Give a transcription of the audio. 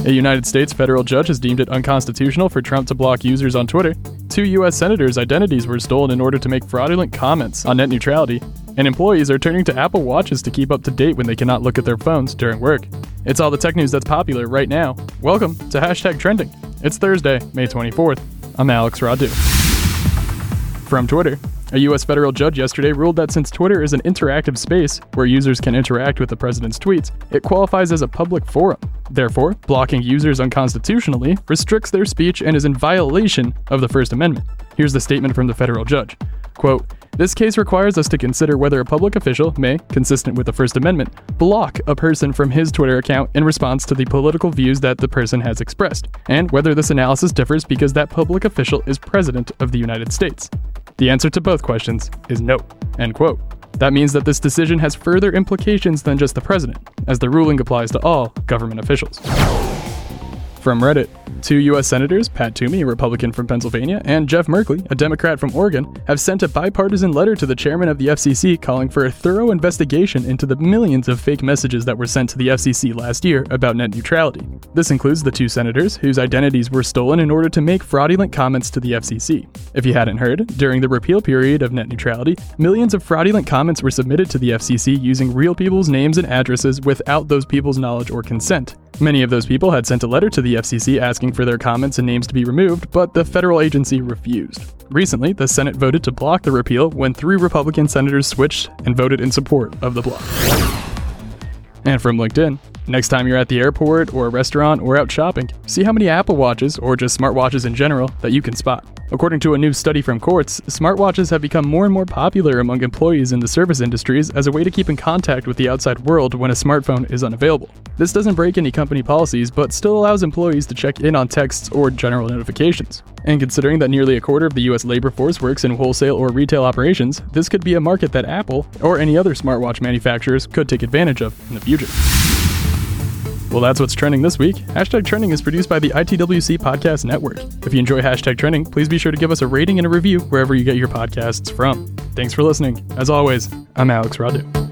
A United States federal judge has deemed it unconstitutional for Trump to block users on Twitter. 2 U.S. senators' identities were stolen in order to make fraudulent comments on net neutrality. And employees are turning to Apple Watches to keep up to date when they cannot look at their phones during work. It's all the tech news that's popular right now. Welcome to Hashtag Trending. It's Thursday, May 24th. I'm Alex Radu. From Twitter, a U.S. federal judge yesterday ruled that since Twitter is an interactive space where users can interact with the president's tweets, it qualifies as a public forum. Therefore, blocking users unconstitutionally restricts their speech and is in violation of the First Amendment. Here's the statement from the federal judge. Quote, "This case requires us to consider whether a public official may, consistent with the First Amendment, block a person from his Twitter account in response to the political views that the person has expressed, and whether this analysis differs because that public official is President of the United States. The answer to both questions is no." End quote. That means that this decision has further implications than just the president, as the ruling applies to all government officials. From Reddit, 2 U.S. senators, Pat Toomey, a Republican from Pennsylvania, and Jeff Merkley, a Democrat from Oregon, have sent a bipartisan letter to the chairman of the FCC calling for a thorough investigation into the millions of fake messages that were sent to the FCC last year about net neutrality. This includes the 2 senators whose identities were stolen in order to make fraudulent comments to the FCC. If you hadn't heard, during the repeal period of net neutrality, millions of fraudulent comments were submitted to the FCC using real people's names and addresses without those people's knowledge or consent. Many of those people had sent a letter to the FCC asking for their comments and names to be removed, but the federal agency refused. Recently, the Senate voted to block the repeal when 3 Republican senators switched and voted in support of the block. And from LinkedIn, next time you're at the airport or a restaurant or out shopping, see how many Apple Watches, or just smartwatches in general, that you can spot. According to a new study from Quartz, smartwatches have become more and more popular among employees in the service industries as a way to keep in contact with the outside world when a smartphone is unavailable. This doesn't break any company policies, but still allows employees to check in on texts or general notifications. And considering that nearly a quarter of the US labor force works in wholesale or retail operations, this could be a market that Apple, or any other smartwatch manufacturers, could take advantage of in the future. Well, that's what's trending this week. Hashtag Trending is produced by the ITWC Podcast Network. If you enjoy Hashtag Trending, please be sure to give us a rating and a review wherever you get your podcasts from. Thanks for listening. As always, I'm Alex Radu.